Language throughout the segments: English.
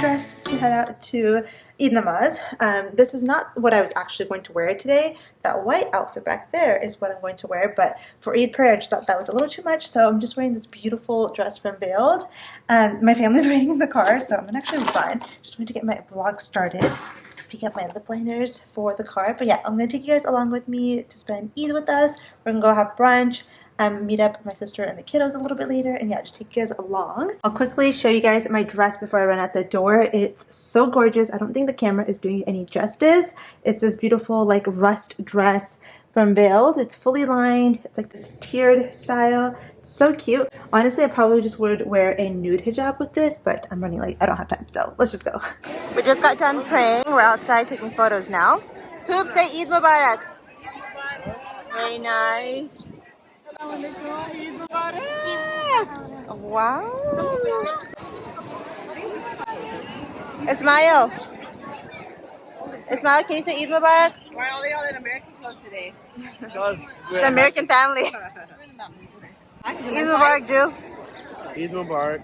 dressed to head out to Eid Namaz. This is not what I was actually going to wear today. That white outfit back there is what I'm going to wear, but for Eid prayer I just thought that was a little too much, so I'm just wearing this beautiful dress from Veiled. My family's waiting in the car, so I'm gonna actually run. Just going to get my vlog started. Pick up my lip liners for the car. But yeah, I'm gonna take you guys along with me to spend Eid with us. We're gonna go have brunch, meet up with my sister and the kiddos a little bit later, and yeah, just take you guys along. I'll quickly show you guys my dress before I run out the door. It's so gorgeous. I don't think the camera is doing it any justice. It's this beautiful like rust dress from Veiled. It's fully lined. It's like this tiered style. It's so cute. Honestly, I probably just would wear a nude hijab with this, but I'm running late. I don't have time, so let's just go. We just got done praying. We're outside taking photos now. Hoop, say Eid Mubarak. Very nice. Wow. Ismail. Ismail, can you say Eid Mubarak? Why are they all in American clothes today? It's an American family. Eid Mubarak, Drew. Eid Mubarak.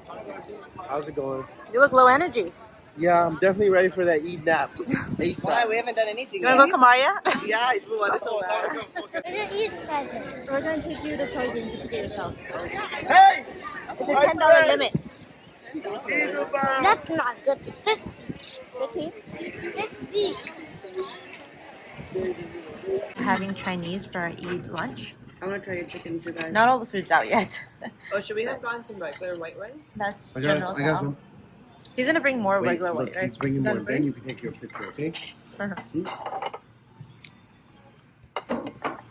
How's it going? You look low energy. Yeah, I'm definitely ready for that Eid nap. ASAP. Why? We haven't done anything You want to go Kamaria? Yeah, Eid Mubarak. So We're going to take you to Toys and get yourself. Hey! It's a $10 limit. Eid Mubarak. That's not good. 15? 50. Having Chinese for our Eid lunch. I want to try your chicken too, guys. Not all the food's out yet. Oh, should we have gotten some regular white rice? That's I General got Sal. some. He's gonna bring more Wait, regular look, white rice. he's bringing more. Then you can take your picture, okay?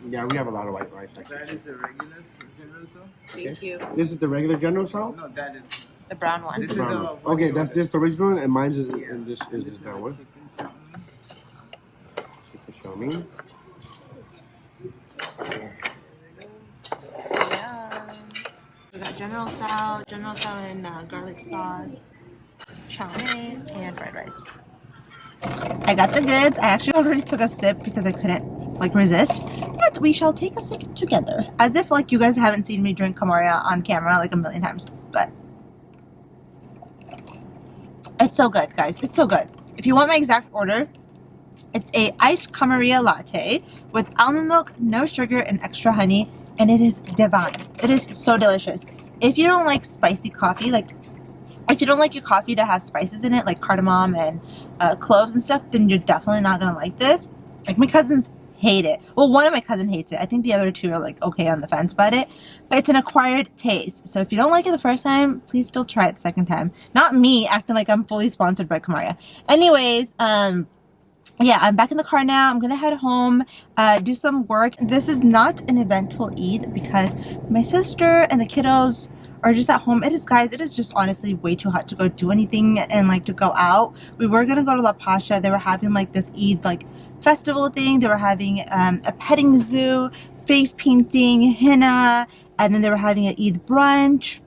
Yeah, we have a lot of white rice, actually. That is the regular general salt? Thank you. This is the regular General Salt? No, that is. The brown one. This The is brown the one. Okay, that's this the original one, and mine is and this is this that one. Chicken show me. Yeah. We got General Sal and garlic sauce, chow mein, and fried rice. I got the goods. I actually already took a sip because I couldn't like resist. But we shall take a sip together. As if like you guys haven't seen me drink Kamaria on camera like a million times. But it's so good, guys. It's so good. If you want my exact order, it's a iced Kamaria latte with almond milk, no sugar, and extra honey. And it is divine. It is so delicious. If you don't like spicy coffee, like if you don't like your coffee to have spices in it, like cardamom and cloves and stuff, then you're definitely not gonna like this. Like my cousins hate it. Well, one of my cousins hates it. I think the other two are like okay on the fence about it. But it's an acquired taste. So if you don't like it the first time, please still try it the second time. Not me acting like I'm fully sponsored by Kamaria. Anyways, yeah, I'm back in the car now. I'm gonna head home, do some work. This is not an eventful Eid because my sister and the kiddos are just at home. It is, guys, it is just honestly way too hot to go do anything and like to go out. We were gonna go to La Pasha. They were having like this Eid like festival thing. They were having a petting zoo, face painting, henna, and then they were having an Eid brunch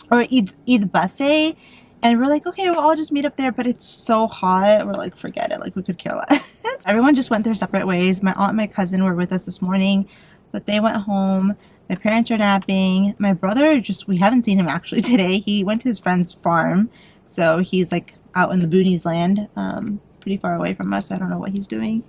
or Eid buffet. And we're like, okay, we'll all just meet up there, but it's so hot. We're like, forget it. Like, we could care less. Everyone just went their separate ways. My aunt and my cousin were with us this morning, but they went home. My parents are napping. My brother we haven't seen him actually today. He went to his friend's farm. So he's like out in the boonies land, pretty far away from us. I don't know what he's doing.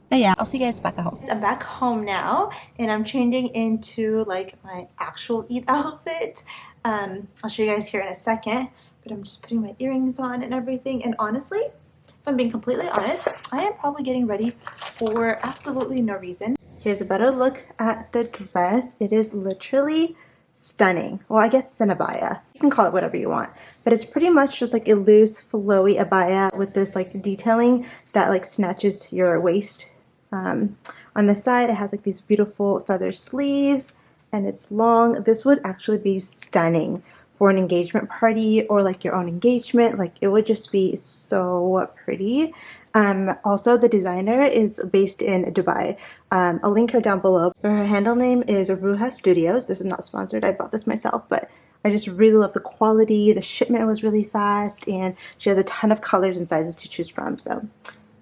But yeah, I'll see you guys back at home. I'm back home now, and I'm changing into like my actual Eid outfit. I'll show you guys here in a second. But I'm just putting my earrings on and everything. And honestly, if I'm being completely honest, I am probably getting ready for absolutely no reason. Here's a better look at the dress. It is literally stunning. Well, I guess it's an abaya. You can call it whatever you want. But it's pretty much just like a loose, flowy abaya with this like detailing that like snatches your waist. On the side, it has like these beautiful feather sleeves. And it's long. This would actually be stunning for an engagement party or like your own engagement. Like it would just be so pretty. Also, the designer is based in Dubai. I'll link her down below. Her handle name is Ruha Studios. This is not sponsored. I bought this myself, but I just really love the quality. The shipment was really fast, and she has a ton of colors and sizes to choose from. So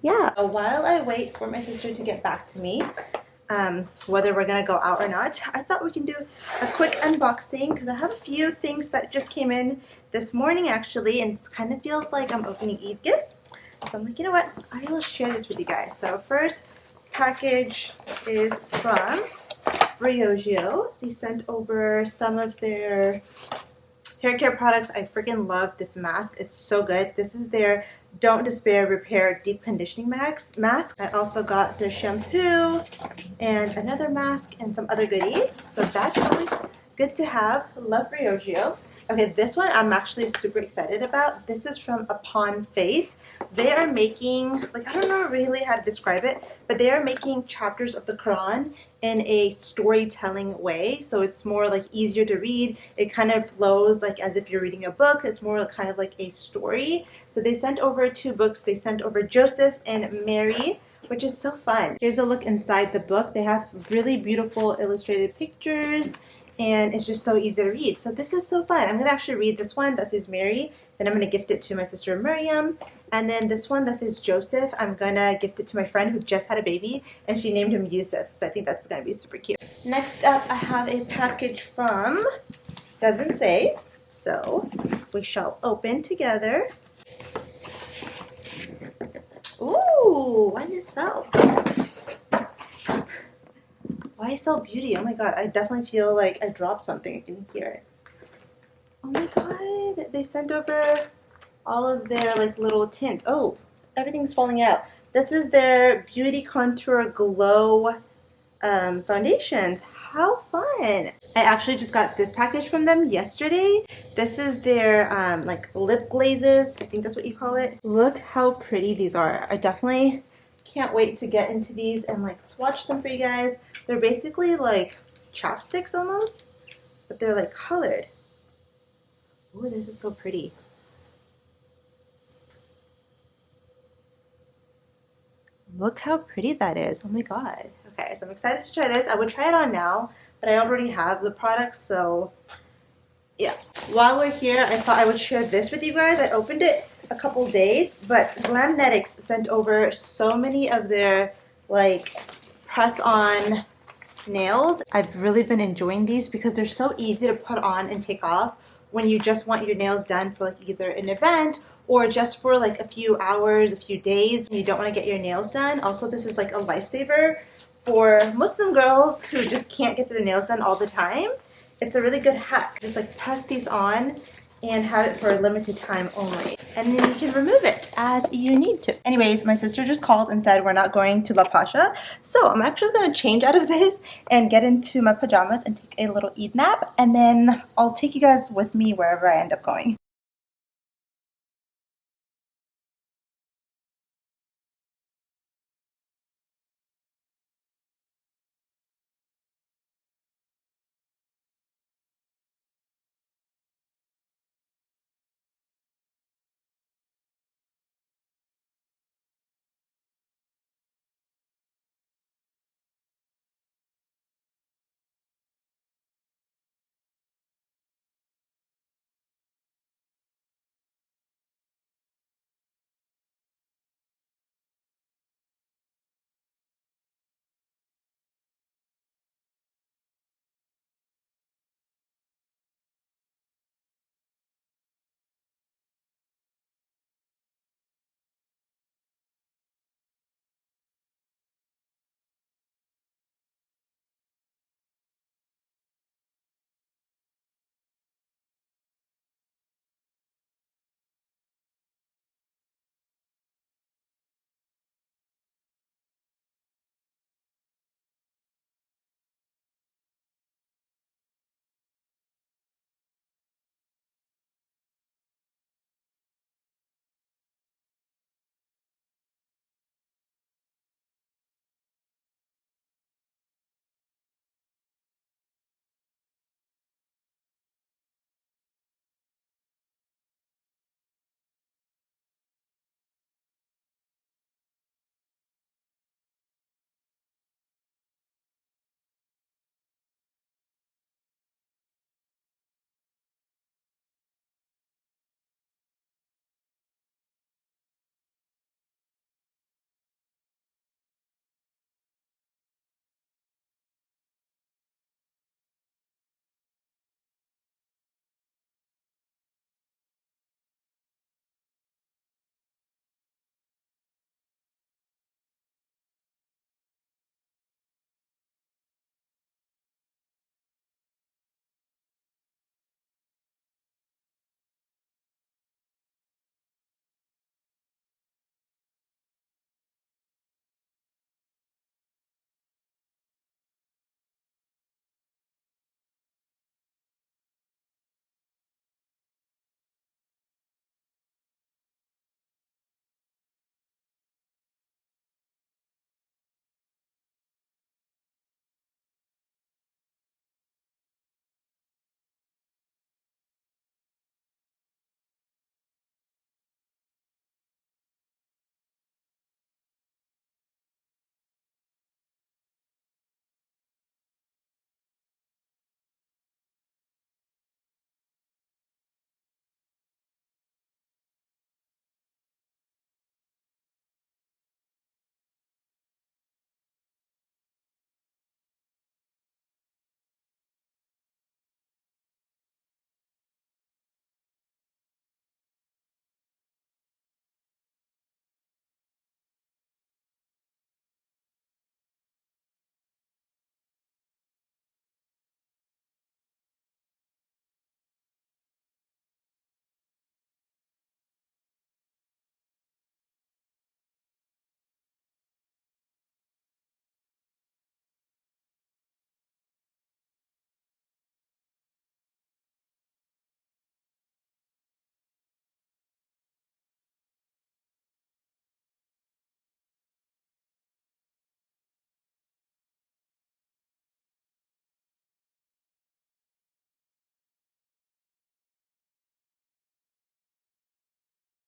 yeah. While I wait for my sister to get back to me, whether we're gonna go out or not, I thought we can do a quick unboxing because I have a few things that just came in this morning actually, and it kind of feels like I'm opening Eid gifts. So I'm like, you know what? I will share this with you guys. So first package is from Briogeo. They sent over some of their hair care products. I freaking love this mask. It's so good. This is their Don't Despair Repair Deep Conditioning mask. I also got their shampoo and another mask and some other goodies. So that's always good to have. Love Briogeo. Okay, this one I'm actually super excited about. This is from Upon Faith. They are making, like, I don't know really how to describe it, but they are making chapters of the Quran in a storytelling way. So it's more like easier to read. It kind of flows like as if you're reading a book. It's more kind of like a story. So they sent over 2 books. They sent over Joseph and Mary, which is so fun. Here's a look inside the book. They have really beautiful illustrated pictures, and it's just so easy to read. So this is so fun. I'm gonna actually read this one that says Mary, then I'm gonna gift it to my sister Miriam, and then this one that says Joseph, I'm gonna gift it to my friend who just had a baby, and she named him Yusuf, so I think that's gonna be super cute. Next up, I have a package from, doesn't say, so we shall open together. Ooh, YSL. YSL Beauty. Oh my god, I definitely feel like I dropped something. I can hear it. Oh my god, they sent over all of their like little tints. Oh, everything's falling out. This is their Beauty Contour Glow foundations. How fun! I actually just got this package from them yesterday. This is their like lip glazes. I think that's what you call it. Look how pretty these are. I definitely can't wait to get into these and like swatch them for you guys. They're basically like chapsticks almost, but they're like colored. Ooh, this is so pretty. Look how pretty that is. Oh my god. Okay, so I'm excited to try this. I would try it on now, but I already have the product, so yeah. While we're here, I thought I would share this with you guys. I opened it a couple days, but Glamnetics sent over so many of their like press-on nails. I've really been enjoying these because they're so easy to put on and take off when you just want your nails done for like either an event or just for like a few hours, a few days, you don't want to get your nails done. Also, this is like a lifesaver for Muslim girls who just can't get their nails done all the time. It's a really good hack. Just like press these on and have it for a limited time only. And then you can remove it as you need to. Anyways, my sister just called and said we're not going to La Pasha. So I'm actually gonna change out of this and get into my pajamas and take a little Eid nap. And then I'll take you guys with me wherever I end up going.